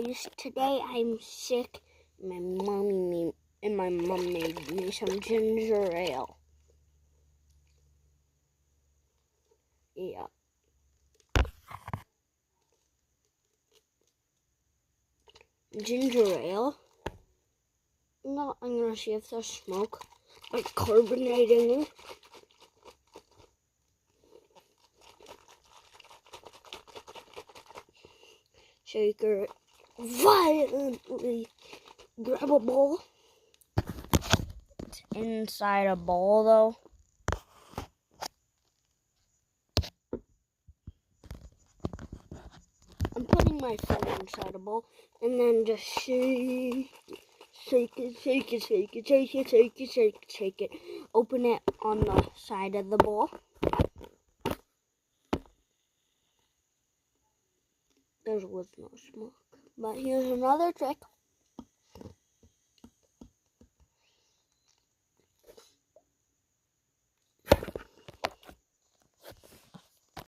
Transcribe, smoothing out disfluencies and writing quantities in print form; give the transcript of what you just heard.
guys, today I'm sick. My mom made me some ginger ale. Yeah. Ginger ale. No, I'm gonna see if there's smoke, like carbonating it. Shaker it violently. Grab a bowl. It's inside a bowl though. I'm putting my phone inside a bowl and then just shake it. Open it on the side of the bowl. There was no smoke. But here's another trick.